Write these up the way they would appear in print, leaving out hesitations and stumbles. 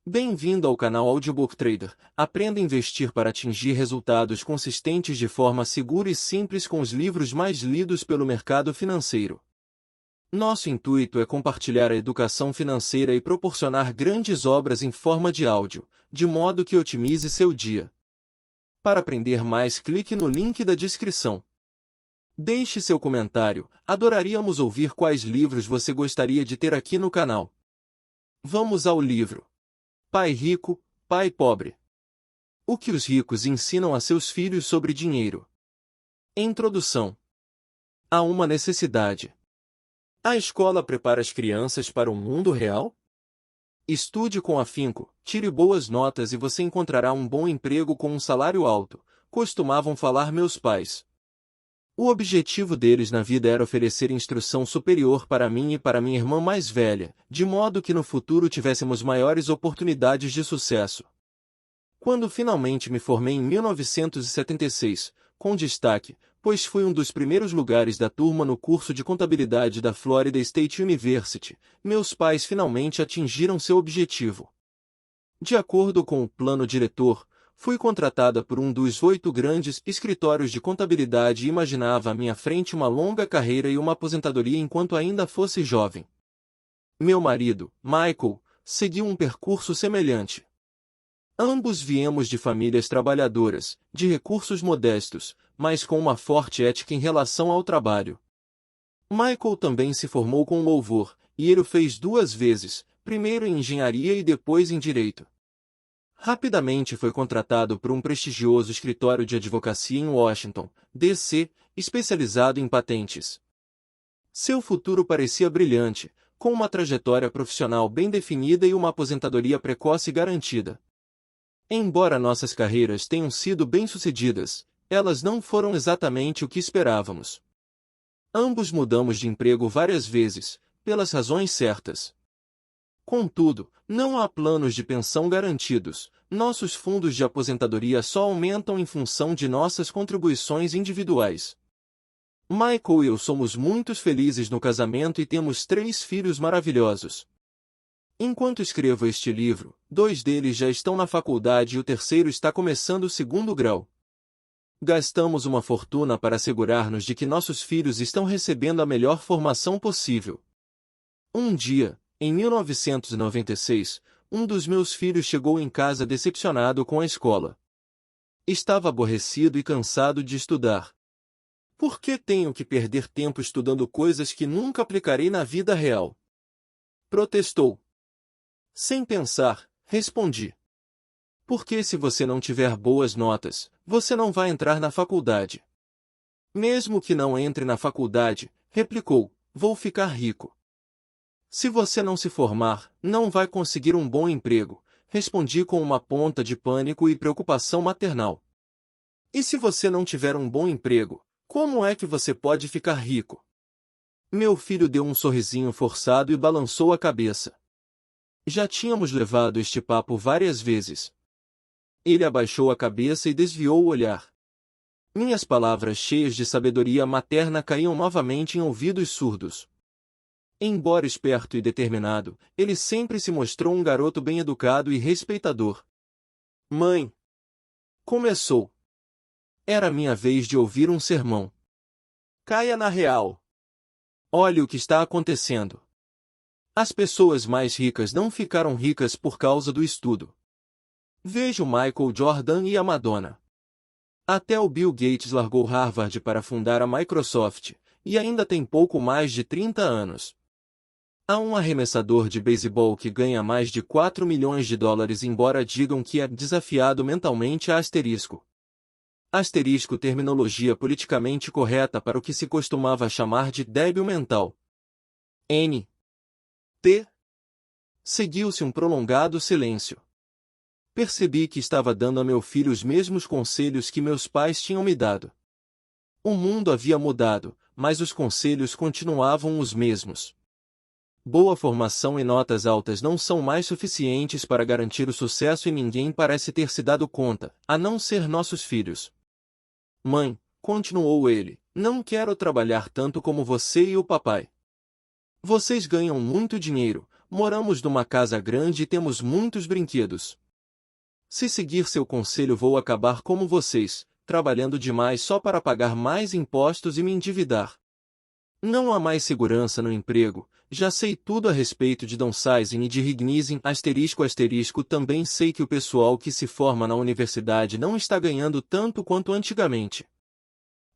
Bem-vindo ao canal Audiobook Trader. Aprenda a investir para atingir resultados consistentes de forma segura e simples com os livros mais lidos pelo mercado financeiro. Nosso intuito é compartilhar a educação financeira e proporcionar grandes obras em forma de áudio, de modo que otimize seu dia. Para aprender mais, clique no link da descrição. Deixe seu comentário, adoraríamos ouvir quais livros você gostaria de ter aqui no canal. Vamos ao livro. Pai Rico, Pai Pobre. O que os ricos ensinam a seus filhos sobre dinheiro. Introdução. Há uma necessidade. A escola prepara as crianças para o mundo real? Estude com afinco, tire boas notas e você encontrará um bom emprego com um salário alto, costumavam falar meus pais. O objetivo deles na vida era oferecer instrução superior para mim e para minha irmã mais velha, de modo que no futuro tivéssemos maiores oportunidades de sucesso. Quando finalmente me formei em 1976, com destaque, pois fui um dos primeiros lugares da turma no curso de contabilidade da Florida State University, meus pais finalmente atingiram seu objetivo. De acordo com o plano diretor, fui contratada por um dos 8 grandes escritórios de contabilidade e imaginava à minha frente uma longa carreira e uma aposentadoria enquanto ainda fosse jovem. Meu marido, Michael, seguiu um percurso semelhante. Ambos viemos de famílias trabalhadoras, de recursos modestos, mas com uma forte ética em relação ao trabalho. Michael também se formou com louvor, e ele o fez 2 vezes, primeiro em engenharia e depois em direito. Rapidamente foi contratado por um prestigioso escritório de advocacia em Washington, D.C., especializado em patentes. Seu futuro parecia brilhante, com uma trajetória profissional bem definida e uma aposentadoria precoce garantida. Embora nossas carreiras tenham sido bem-sucedidas, elas não foram exatamente o que esperávamos. Ambos mudamos de emprego várias vezes, pelas razões certas. Contudo, não há planos de pensão garantidos, nossos fundos de aposentadoria só aumentam em função de nossas contribuições individuais. Michael e eu somos muito felizes no casamento e temos 3 filhos maravilhosos. Enquanto escrevo este livro, 2 deles já estão na faculdade e o terceiro está começando o 2º grau. Gastamos uma fortuna para assegurar-nos de que nossos filhos estão recebendo a melhor formação possível. Um dia, em 1996, um dos meus filhos chegou em casa decepcionado com a escola. Estava aborrecido e cansado de estudar. Por que tenho que perder tempo estudando coisas que nunca aplicarei na vida real? Protestou. Sem pensar, respondi. Porque se você não tiver boas notas, você não vai entrar na faculdade. Mesmo que não entre na faculdade, replicou, vou ficar rico. Se você não se formar, não vai conseguir um bom emprego, respondi com uma ponta de pânico e preocupação maternal. E se você não tiver um bom emprego, como é que você pode ficar rico? Meu filho deu um sorrisinho forçado e balançou a cabeça. Já tínhamos levado este papo várias vezes. Ele abaixou a cabeça e desviou o olhar. Minhas palavras cheias de sabedoria materna caíam novamente em ouvidos surdos. Embora esperto e determinado, ele sempre se mostrou um garoto bem educado e respeitador. Mãe! Começou. Era minha vez de ouvir um sermão. Caia na real. Olhe o que está acontecendo. As pessoas mais ricas não ficaram ricas por causa do estudo. Veja o Michael Jordan e a Madonna. Até o Bill Gates largou Harvard para fundar a Microsoft, e ainda tem pouco mais de 30 anos. Há um arremessador de beisebol que ganha mais de 4 milhões de dólares embora digam que é desafiado mentalmente a asterisco. Asterisco, terminologia politicamente correta para o que se costumava chamar de débil mental. N. T. Seguiu-se um prolongado silêncio. Percebi que estava dando a meu filho os mesmos conselhos que meus pais tinham me dado. O mundo havia mudado, mas os conselhos continuavam os mesmos. Boa formação e notas altas não são mais suficientes para garantir o sucesso e ninguém parece ter se dado conta, a não ser nossos filhos. Mãe, continuou ele, não quero trabalhar tanto como você e o papai. Vocês ganham muito dinheiro, moramos numa casa grande e temos muitos brinquedos. Se seguir seu conselho, vou acabar como vocês, trabalhando demais só para pagar mais impostos e me endividar. Não há mais segurança no emprego. Já sei tudo a respeito de downsizing e de rignising, também sei que o pessoal que se forma na universidade não está ganhando tanto quanto antigamente.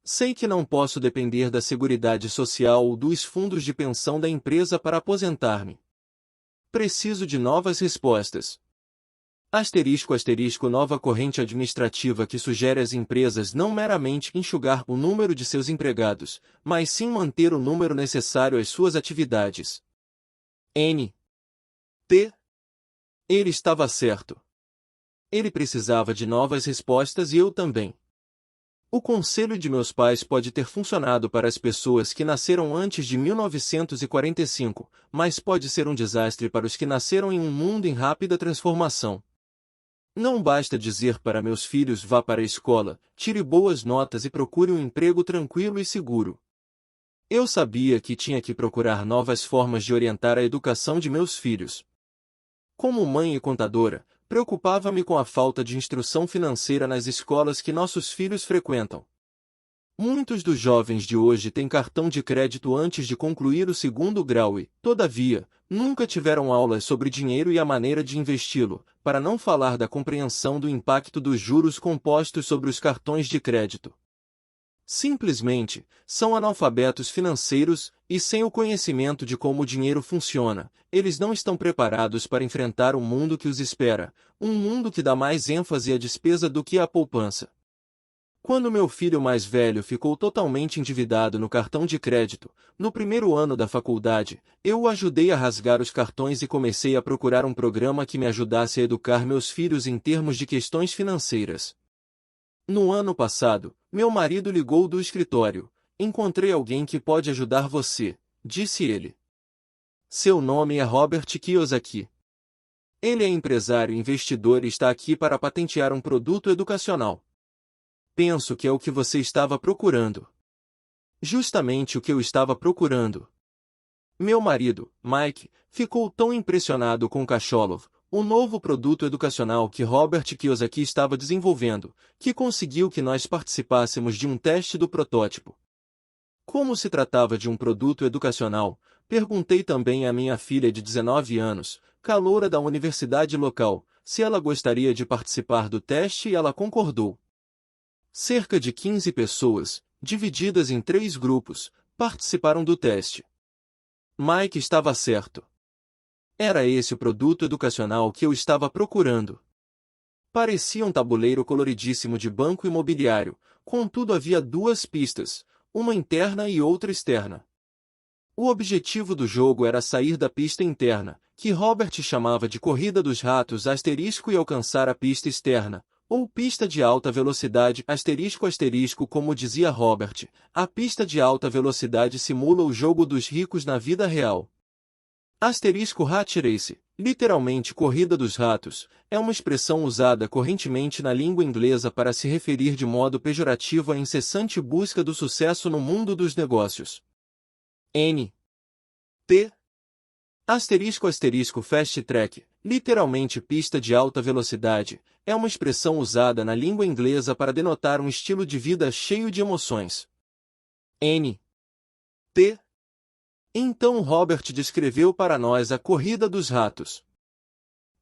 Sei que não posso depender da Seguridade Social ou dos fundos de pensão da empresa para aposentar-me. Preciso de novas respostas. Nova corrente administrativa que sugere às empresas não meramente enxugar o número de seus empregados, mas sim manter o número necessário às suas atividades. N. T. Ele estava certo. Ele precisava de novas respostas e eu também. O conselho de meus pais pode ter funcionado para as pessoas que nasceram antes de 1945, mas pode ser um desastre para os que nasceram em um mundo em rápida transformação. Não basta dizer para meus filhos: vá para a escola, tire boas notas e procure um emprego tranquilo e seguro. Eu sabia que tinha que procurar novas formas de orientar a educação de meus filhos. Como mãe e contadora, preocupava-me com a falta de instrução financeira nas escolas que nossos filhos frequentam. Muitos dos jovens de hoje têm cartão de crédito antes de concluir o segundo grau e, todavia, nunca tiveram aulas sobre dinheiro e a maneira de investi-lo, para não falar da compreensão do impacto dos juros compostos sobre os cartões de crédito. Simplesmente, são analfabetos financeiros, e sem o conhecimento de como o dinheiro funciona, eles não estão preparados para enfrentar o mundo que os espera, um mundo que dá mais ênfase à despesa do que à poupança. Quando meu filho mais velho ficou totalmente endividado no cartão de crédito, no primeiro ano da faculdade, eu o ajudei a rasgar os cartões e comecei a procurar um programa que me ajudasse a educar meus filhos em termos de questões financeiras. No ano passado, meu marido ligou do escritório. Encontrei alguém que pode ajudar você, disse ele. Seu nome é Robert Kiyosaki. Ele é empresário e investidor e está aqui para patentear um produto educacional. Penso que é o que você estava procurando. Justamente o que eu estava procurando. Meu marido, Mike, ficou tão impressionado com Kasholov, o novo produto educacional que Robert Kiyosaki estava desenvolvendo, que conseguiu que nós participássemos de um teste do protótipo. Como se tratava de um produto educacional, perguntei também à minha filha de 19 anos, caloura da universidade local, se ela gostaria de participar do teste e ela concordou. Cerca de 15 pessoas, divididas em 3 grupos, participaram do teste. Mike estava certo. Era esse o produto educacional que eu estava procurando. Parecia um tabuleiro coloridíssimo de banco imobiliário, contudo havia 2 pistas, uma interna e outra externa. O objetivo do jogo era sair da pista interna, que Robert chamava de corrida dos ratos *, e alcançar a pista externa, ou pista de alta velocidade *, como dizia Robert, a pista de alta velocidade simula o jogo dos ricos na vida real. Rat Race, literalmente corrida dos ratos, é uma expressão usada correntemente na língua inglesa para se referir de modo pejorativo à incessante busca do sucesso no mundo dos negócios. N. T. Fast Track, literalmente pista de alta velocidade, é uma expressão usada na língua inglesa para denotar um estilo de vida cheio de emoções. N. T. Então Robert descreveu para nós a corrida dos ratos.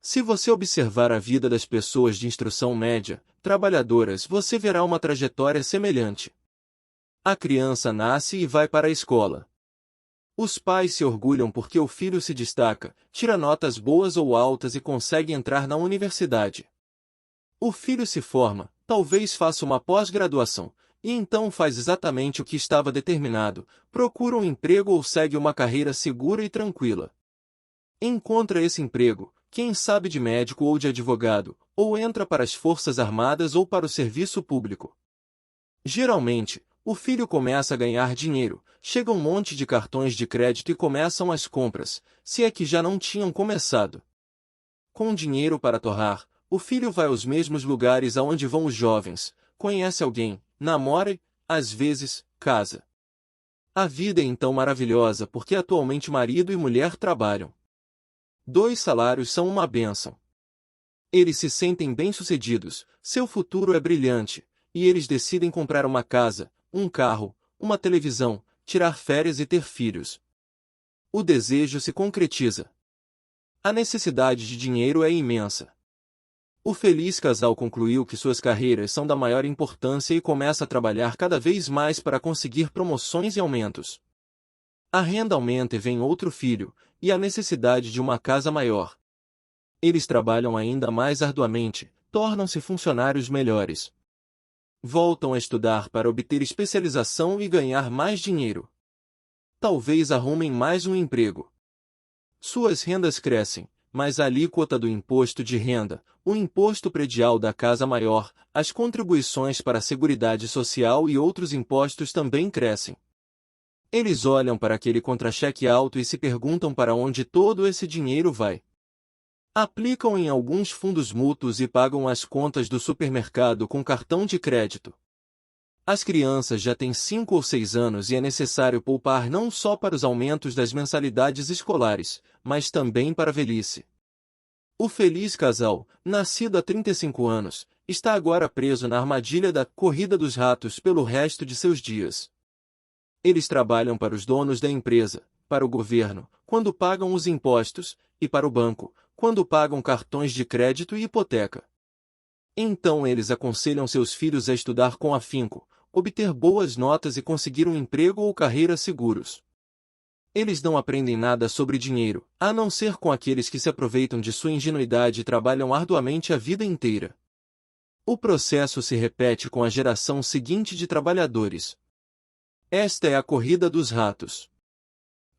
Se você observar a vida das pessoas de instrução média, trabalhadoras, você verá uma trajetória semelhante. A criança nasce e vai para a escola. Os pais se orgulham porque o filho se destaca, tira notas boas ou altas e consegue entrar na universidade. O filho se forma, talvez faça uma pós-graduação, e então faz exatamente o que estava determinado, procura um emprego ou segue uma carreira segura e tranquila. Encontra esse emprego, quem sabe de médico ou de advogado, ou entra para as Forças Armadas ou para o serviço público. Geralmente, o filho começa a ganhar dinheiro, chega um monte de cartões de crédito e começam as compras, se é que já não tinham começado. Com dinheiro para torrar, o filho vai aos mesmos lugares aonde vão os jovens, conhece alguém, namora e, às vezes, casa. A vida é então maravilhosa porque atualmente marido e mulher trabalham. 2 salários são uma bênção. Eles se sentem bem-sucedidos, seu futuro é brilhante, e eles decidem comprar uma casa, um carro, uma televisão, tirar férias e ter filhos. O desejo se concretiza. A necessidade de dinheiro é imensa. O feliz casal concluiu que suas carreiras são da maior importância e começa a trabalhar cada vez mais para conseguir promoções e aumentos. A renda aumenta e vem outro filho, e a necessidade de uma casa maior. Eles trabalham ainda mais arduamente, tornam-se funcionários melhores. Voltam a estudar para obter especialização e ganhar mais dinheiro. Talvez arrumem mais um emprego. Suas rendas crescem, mas a alíquota do imposto de renda, o imposto predial da casa maior, as contribuições para a Seguridade Social e outros impostos também crescem. Eles olham para aquele contra-cheque alto e se perguntam para onde todo esse dinheiro vai. Aplicam em alguns fundos mútuos e pagam as contas do supermercado com cartão de crédito. As crianças já têm 5 ou 6 anos e é necessário poupar não só para os aumentos das mensalidades escolares, mas também para a velhice. O feliz casal, nascido há 35 anos, está agora preso na armadilha da corrida dos ratos pelo resto de seus dias. Eles trabalham para os donos da empresa, para o governo, quando pagam os impostos, e para o banco, quando pagam cartões de crédito e hipoteca. Então eles aconselham seus filhos a estudar com afinco, obter boas notas e conseguir um emprego ou carreira seguros. Eles não aprendem nada sobre dinheiro, a não ser com aqueles que se aproveitam de sua ingenuidade e trabalham arduamente a vida inteira. O processo se repete com a geração seguinte de trabalhadores. Esta é a corrida dos ratos.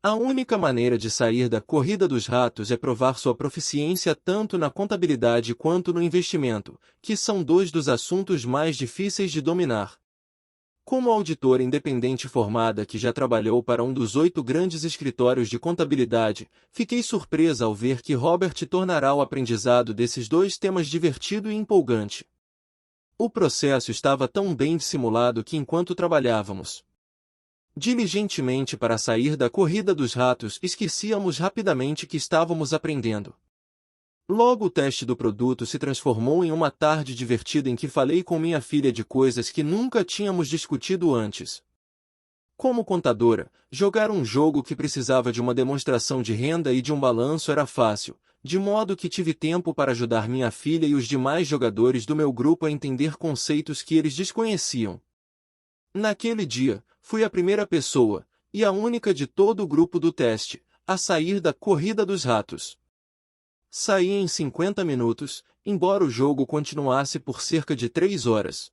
A única maneira de sair da corrida dos ratos é provar sua proficiência tanto na contabilidade quanto no investimento, que são 2 dos assuntos mais difíceis de dominar. Como auditora independente formada que já trabalhou para um dos 8 grandes escritórios de contabilidade, fiquei surpresa ao ver que Robert tornará o aprendizado desses 2 temas divertido e empolgante. O processo estava tão bem dissimulado que enquanto trabalhávamos diligentemente para sair da corrida dos ratos, esquecíamos rapidamente que estávamos aprendendo. Logo o teste do produto se transformou em uma tarde divertida em que falei com minha filha de coisas que nunca tínhamos discutido antes. Como contadora, jogar um jogo que precisava de uma demonstração de renda e de um balanço era fácil, de modo que tive tempo para ajudar minha filha e os demais jogadores do meu grupo a entender conceitos que eles desconheciam. Naquele dia, fui a primeira pessoa, e a única de todo o grupo do teste, a sair da corrida dos ratos. Saí em 50 minutos, embora o jogo continuasse por cerca de 3 horas.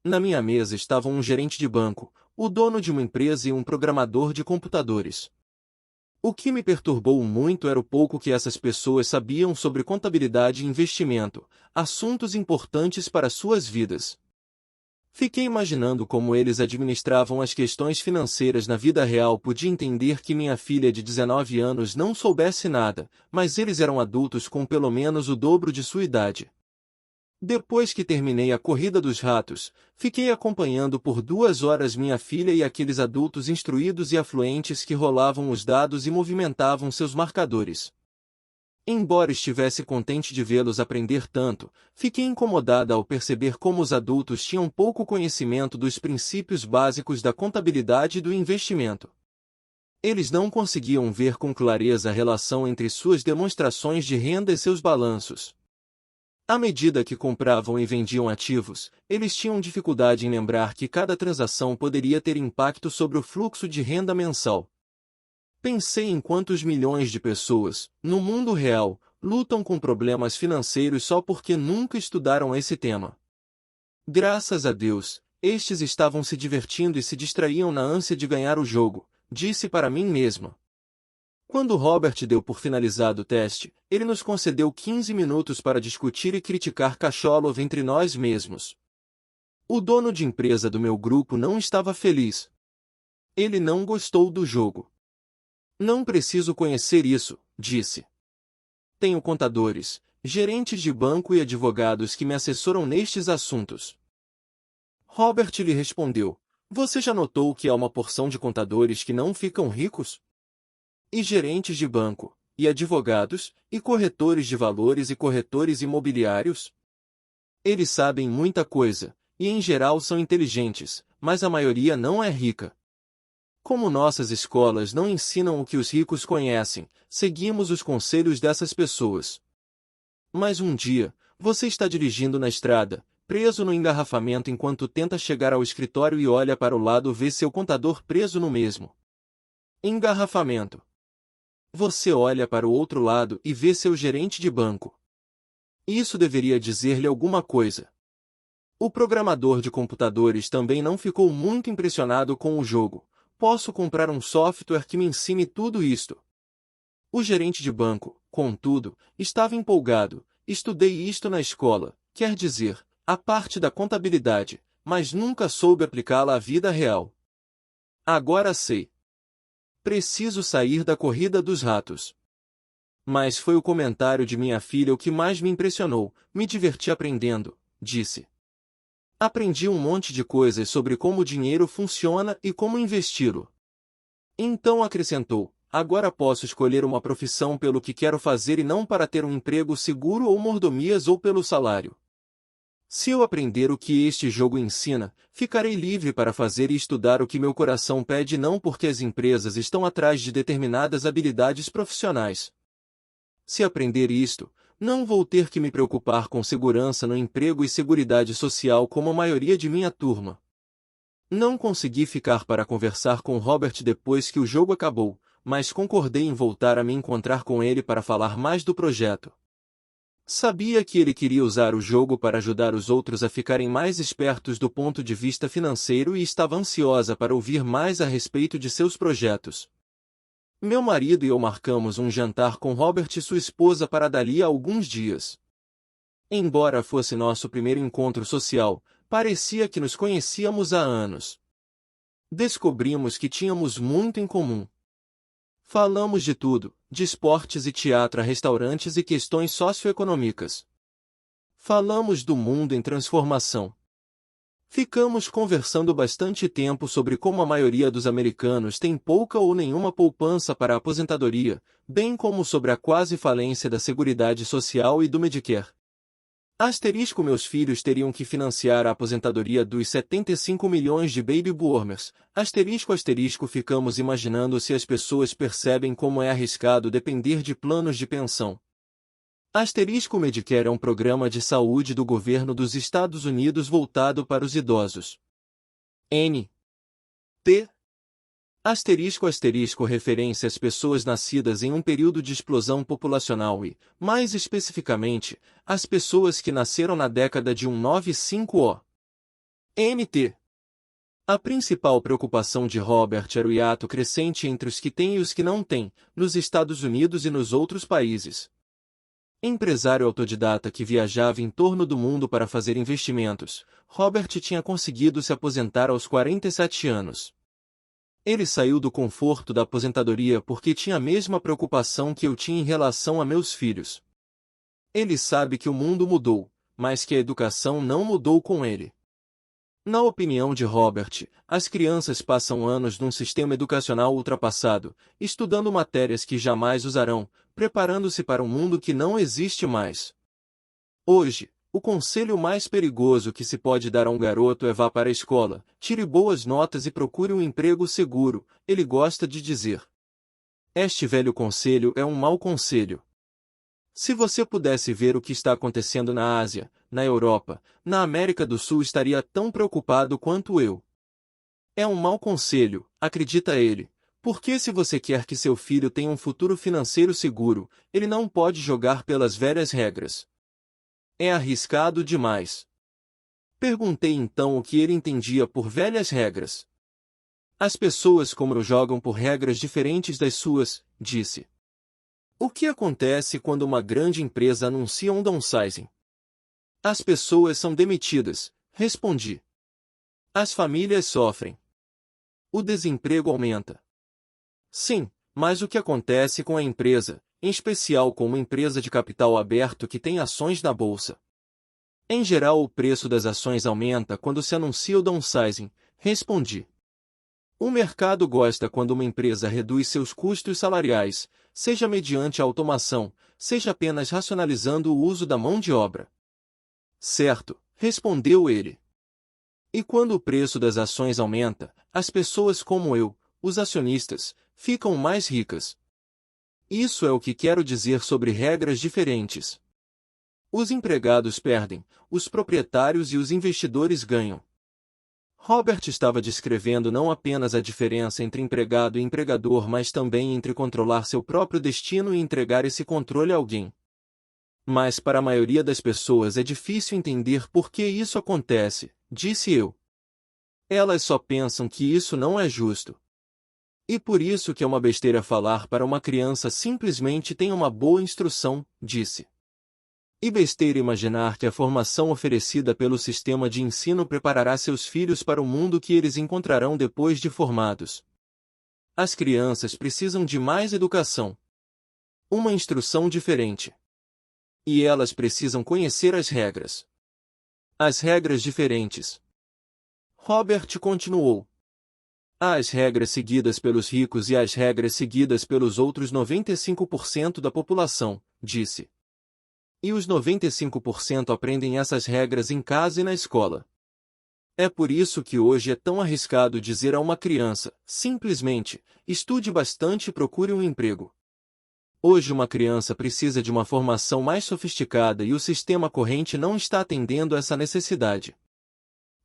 Na minha mesa estavam um gerente de banco, o dono de uma empresa e um programador de computadores. O que me perturbou muito era o pouco que essas pessoas sabiam sobre contabilidade e investimento, assuntos importantes para suas vidas. Fiquei imaginando como eles administravam as questões financeiras na vida real. Podia entender que minha filha de 19 anos não soubesse nada, mas eles eram adultos com pelo menos o dobro de sua idade. Depois que terminei a corrida dos ratos, fiquei acompanhando por 2 horas minha filha e aqueles adultos instruídos e afluentes que rolavam os dados e movimentavam seus marcadores. Embora estivesse contente de vê-los aprender tanto, fiquei incomodada ao perceber como os adultos tinham pouco conhecimento dos princípios básicos da contabilidade e do investimento. Eles não conseguiam ver com clareza a relação entre suas demonstrações de renda e seus balanços. À medida que compravam e vendiam ativos, eles tinham dificuldade em lembrar que cada transação poderia ter impacto sobre o fluxo de renda mensal. Pensei em quantos milhões de pessoas, no mundo real, lutam com problemas financeiros só porque nunca estudaram esse tema. Graças a Deus, estes estavam se divertindo e se distraíam na ânsia de ganhar o jogo, disse para mim mesma. Quando Robert deu por finalizado o teste, ele nos concedeu 15 minutos para discutir e criticar Kacholov entre nós mesmos. O dono de empresa do meu grupo não estava feliz. Ele não gostou do jogo. Não preciso conhecer isso, disse. Tenho contadores, gerentes de banco e advogados que me assessoram nestes assuntos. Robert lhe respondeu, você já notou que há uma porção de contadores que não ficam ricos? E gerentes de banco, e advogados, e corretores de valores e corretores imobiliários? Eles sabem muita coisa, e em geral são inteligentes, mas a maioria não é rica. Como nossas escolas não ensinam o que os ricos conhecem, seguimos os conselhos dessas pessoas. Mas um dia, você está dirigindo na estrada, preso no engarrafamento enquanto tenta chegar ao escritório e olha para o lado, vê seu contador preso no mesmo engarrafamento. Você olha para o outro lado e vê seu gerente de banco. Isso deveria dizer-lhe alguma coisa. O programador de computadores também não ficou muito impressionado com o jogo. Posso comprar um software que me ensine tudo isto. O gerente de banco, contudo, estava empolgado. Estudei isto na escola, quer dizer, a parte da contabilidade, mas nunca soube aplicá-la à vida real. Agora sei. Preciso sair da corrida dos ratos. Mas foi o comentário de minha filha o que mais me impressionou. Me diverti aprendendo, disse. Aprendi um monte de coisas sobre como o dinheiro funciona e como investi-lo. Então acrescentou, agora posso escolher uma profissão pelo que quero fazer e não para ter um emprego seguro ou mordomias ou pelo salário. Se eu aprender o que este jogo ensina, ficarei livre para fazer e estudar o que meu coração pede, não porque as empresas estão atrás de determinadas habilidades profissionais. Se aprender isto, não vou ter que me preocupar com segurança no emprego e seguridade social como a maioria de minha turma. Não consegui ficar para conversar com Robert depois que o jogo acabou, mas concordei em voltar a me encontrar com ele para falar mais do projeto. Sabia que ele queria usar o jogo para ajudar os outros a ficarem mais espertos do ponto de vista financeiro e estava ansiosa para ouvir mais a respeito de seus projetos. Meu marido e eu marcamos um jantar com Robert e sua esposa para dali a alguns dias. Embora fosse nosso primeiro encontro social, parecia que nos conhecíamos há anos. Descobrimos que tínhamos muito em comum. Falamos de tudo, de esportes e teatro a restaurantes e questões socioeconômicas. Falamos do mundo em transformação. Ficamos conversando bastante tempo sobre como a maioria dos americanos tem pouca ou nenhuma poupança para a aposentadoria, bem como sobre a quase falência da Seguridade Social e do Medicare. Meus filhos teriam que financiar a aposentadoria dos 75 milhões de baby boomers. Ficamos imaginando se as pessoas percebem como é arriscado depender de planos de pensão. Medicare é um programa de saúde do governo dos Estados Unidos voltado para os idosos. T. Referência às pessoas nascidas em um período de explosão populacional e, mais especificamente, às pessoas que nasceram na década de 1995. NT. A principal preocupação de Robert era o hiato crescente entre os que têm e os que não têm, nos Estados Unidos e nos outros países. Empresário autodidata que viajava em torno do mundo para fazer investimentos, Robert tinha conseguido se aposentar aos 47 anos. Ele saiu do conforto da aposentadoria porque tinha a mesma preocupação que eu tinha em relação a meus filhos. Ele sabe que o mundo mudou, mas que a educação não mudou com ele. Na opinião de Robert, as crianças passam anos num sistema educacional ultrapassado, estudando matérias que jamais usarão, preparando-se para um mundo que não existe mais. Hoje, o conselho mais perigoso que se pode dar a um garoto é vá para a escola, tire boas notas e procure um emprego seguro, ele gosta de dizer. Este velho conselho é um mau conselho. Se você pudesse ver o que está acontecendo na Ásia, na Europa, na América do Sul, estaria tão preocupado quanto eu. É um mau conselho, acredita ele, porque se você quer que seu filho tenha um futuro financeiro seguro, ele não pode jogar pelas velhas regras. É arriscado demais. Perguntei então o que ele entendia por velhas regras. As pessoas como jogam por regras diferentes das suas, disse. O que acontece quando uma grande empresa anuncia um downsizing? As pessoas são demitidas, respondi. As famílias sofrem. O desemprego aumenta. Sim, mas o que acontece com a empresa, em especial com uma empresa de capital aberto que tem ações na bolsa? Em geral, o preço das ações aumenta quando se anuncia o downsizing, respondi. O mercado gosta quando uma empresa reduz seus custos salariais, seja mediante automação, seja apenas racionalizando o uso da mão de obra. Certo, respondeu ele. E quando o preço das ações aumenta, as pessoas como eu, os acionistas, ficam mais ricas. Isso é o que quero dizer sobre regras diferentes. Os empregados perdem, os proprietários e os investidores ganham. Robert estava descrevendo não apenas a diferença entre empregado e empregador, mas também entre controlar seu próprio destino e entregar esse controle a alguém. Mas para a maioria das pessoas é difícil entender por que isso acontece, disse eu. Elas só pensam que isso não é justo. E por isso que é uma besteira falar para uma criança simplesmente tenha uma boa instrução, disse. E besteira imaginar que a formação oferecida pelo sistema de ensino preparará seus filhos para o mundo que eles encontrarão depois de formados. As crianças precisam de mais educação. Uma instrução diferente. E elas precisam conhecer as regras. As regras diferentes. Robert continuou. Há as regras seguidas pelos ricos e as regras seguidas pelos outros 95% da população, disse. E os 95% aprendem essas regras em casa e na escola. É por isso que hoje é tão arriscado dizer a uma criança, simplesmente, estude bastante e procure um emprego. Hoje uma criança precisa de uma formação mais sofisticada e o sistema corrente não está atendendo essa necessidade.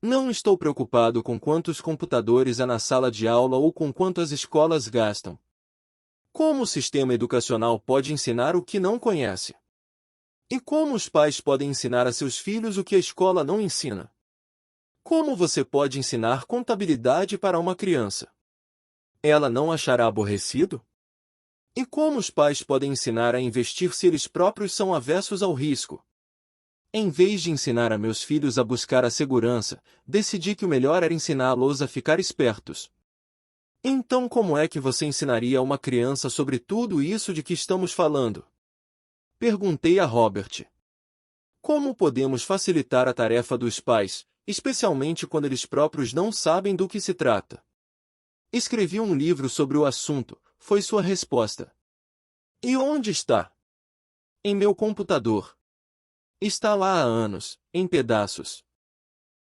Não estou preocupado com quantos computadores há na sala de aula ou com quanto as escolas gastam. Como o sistema educacional pode ensinar o que não conhece? E como os pais podem ensinar a seus filhos o que a escola não ensina? Como você pode ensinar contabilidade para uma criança? Ela não achará aborrecido? E como os pais podem ensinar a investir se eles próprios são avessos ao risco? Em vez de ensinar a meus filhos a buscar a segurança, decidi que o melhor era ensiná-los a ficar espertos. Então como é que você ensinaria a uma criança sobre tudo isso de que estamos falando? Perguntei a Robert. Como podemos facilitar a tarefa dos pais, especialmente quando eles próprios não sabem do que se trata? Escrevi um livro sobre o assunto, foi sua resposta. E onde está? Em meu computador. Está lá há anos, em pedaços.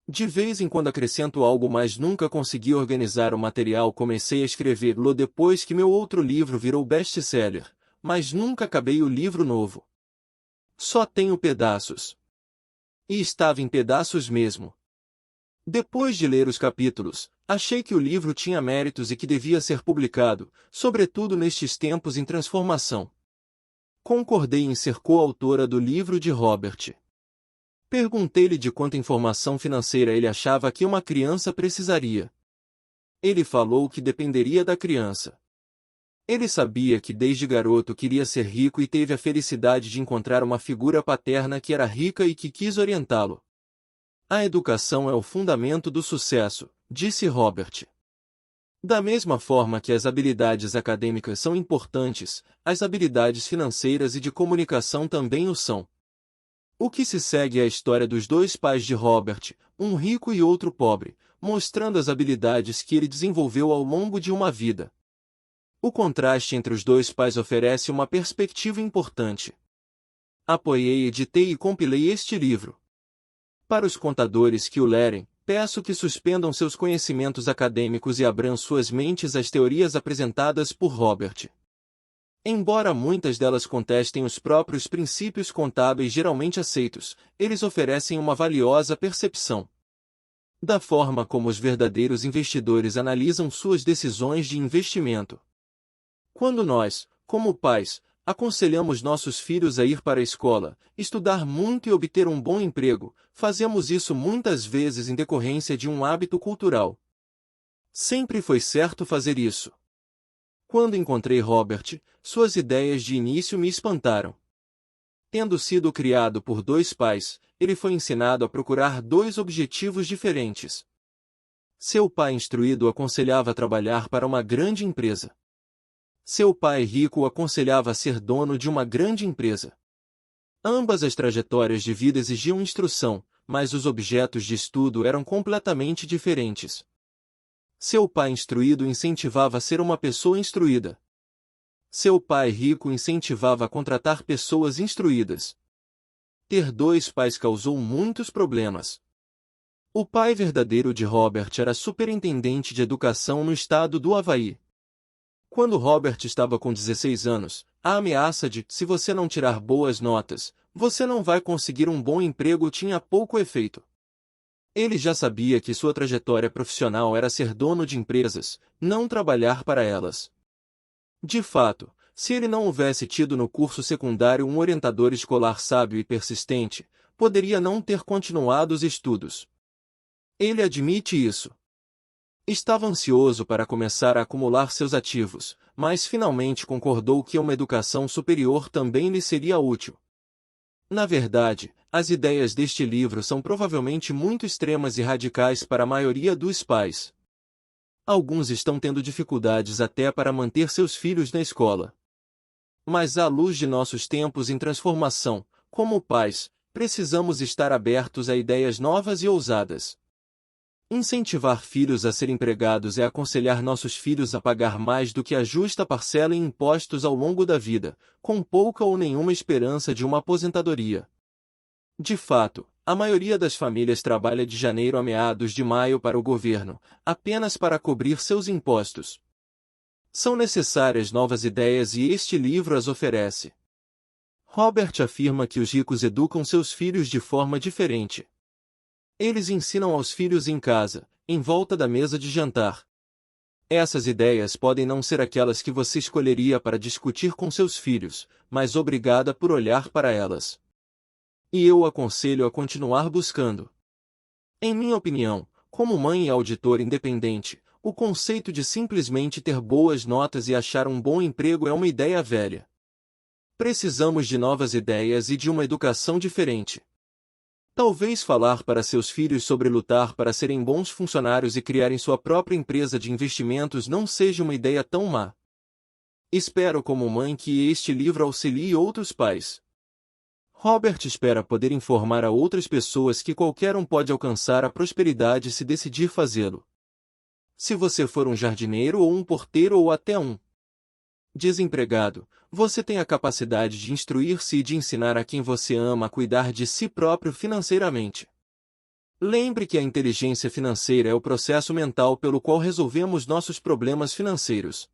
De vez em quando acrescento algo, mas nunca consegui organizar o material. Comecei a escrevê-lo depois que meu outro livro virou best-seller, mas nunca acabei o livro novo. Só tenho pedaços. E estava em pedaços mesmo. Depois de ler os capítulos, achei que o livro tinha méritos e que devia ser publicado, sobretudo nestes tempos em transformação. Concordei em ser coautora do livro de Robert. Perguntei-lhe de quanta informação financeira ele achava que uma criança precisaria. Ele falou que dependeria da criança. Ele sabia que desde garoto queria ser rico e teve a felicidade de encontrar uma figura paterna que era rica e que quis orientá-lo. A educação é o fundamento do sucesso, disse Robert. Da mesma forma que as habilidades acadêmicas são importantes, as habilidades financeiras e de comunicação também o são. O que se segue é a história dos dois pais de Robert, um rico e outro pobre, mostrando as habilidades que ele desenvolveu ao longo de uma vida. O contraste entre os dois pais oferece uma perspectiva importante. Apoiei, editei e compilei este livro. Para os contadores que o lerem, peço que suspendam seus conhecimentos acadêmicos e abram suas mentes às teorias apresentadas por Robert. Embora muitas delas contestem os próprios princípios contábeis geralmente aceitos, eles oferecem uma valiosa percepção da forma como os verdadeiros investidores analisam suas decisões de investimento. Quando nós, como pais, aconselhamos nossos filhos a ir para a escola, estudar muito e obter um bom emprego, fazemos isso muitas vezes em decorrência de um hábito cultural. Sempre foi certo fazer isso. Quando encontrei Robert, suas ideias de início me espantaram. Tendo sido criado por dois pais, ele foi ensinado a procurar dois objetivos diferentes. Seu pai instruído o aconselhava a trabalhar para uma grande empresa. Seu pai rico o aconselhava a ser dono de uma grande empresa. Ambas as trajetórias de vida exigiam instrução, mas os objetos de estudo eram completamente diferentes. Seu pai instruído incentivava a ser uma pessoa instruída. Seu pai rico incentivava a contratar pessoas instruídas. Ter dois pais causou muitos problemas. O pai verdadeiro de Robert era superintendente de educação no estado do Havaí. Quando Robert estava com 16 anos, a ameaça de "se você não tirar boas notas, você não vai conseguir um bom emprego" tinha pouco efeito. Ele já sabia que sua trajetória profissional era ser dono de empresas, não trabalhar para elas. De fato, se ele não houvesse tido no curso secundário um orientador escolar sábio e persistente, poderia não ter continuado os estudos. Ele admite isso. Estava ansioso para começar a acumular seus ativos, mas finalmente concordou que uma educação superior também lhe seria útil. Na verdade, as ideias deste livro são provavelmente muito extremas e radicais para a maioria dos pais. Alguns estão tendo dificuldades até para manter seus filhos na escola. Mas à luz de nossos tempos em transformação, como pais, precisamos estar abertos a ideias novas e ousadas. Incentivar filhos a ser empregados é aconselhar nossos filhos a pagar mais do que a justa parcela em impostos ao longo da vida, com pouca ou nenhuma esperança de uma aposentadoria. De fato, a maioria das famílias trabalha de janeiro a meados de maio para o governo, apenas para cobrir seus impostos. São necessárias novas ideias e este livro as oferece. Robert afirma que os ricos educam seus filhos de forma diferente. Eles ensinam aos filhos em casa, em volta da mesa de jantar. Essas ideias podem não ser aquelas que você escolheria para discutir com seus filhos, mas obrigada por olhar para elas. E eu o aconselho a continuar buscando. Em minha opinião, como mãe e auditor independente, o conceito de simplesmente ter boas notas e achar um bom emprego é uma ideia velha. Precisamos de novas ideias e de uma educação diferente. Talvez falar para seus filhos sobre lutar para serem bons funcionários e criarem sua própria empresa de investimentos não seja uma ideia tão má. Espero como mãe que este livro auxilie outros pais. Robert espera poder informar a outras pessoas que qualquer um pode alcançar a prosperidade se decidir fazê-lo. Se você for um jardineiro ou um porteiro ou até um desempregado, você tem a capacidade de instruir-se e de ensinar a quem você ama a cuidar de si próprio financeiramente. Lembre que a inteligência financeira é o processo mental pelo qual resolvemos nossos problemas financeiros.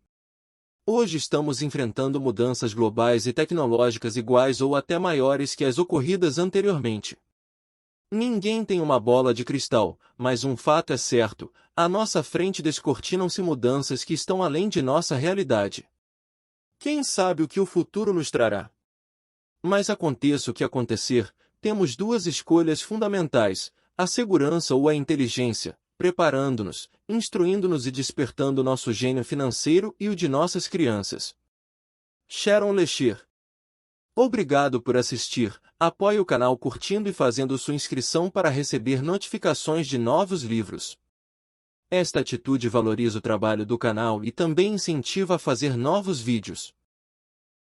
Hoje estamos enfrentando mudanças globais e tecnológicas iguais ou até maiores que as ocorridas anteriormente. Ninguém tem uma bola de cristal, mas um fato é certo: à nossa frente descortinam-se mudanças que estão além de nossa realidade. Quem sabe o que o futuro nos trará? Mas aconteça o que acontecer, temos duas escolhas fundamentais: a segurança ou a inteligência, preparando-nos, instruindo-nos e despertando nosso gênio financeiro e o de nossas crianças. Sharon Lesher. Obrigado por assistir. Apoie o canal curtindo e fazendo sua inscrição para receber notificações de novos livros. Esta atitude valoriza o trabalho do canal e também incentiva a fazer novos vídeos.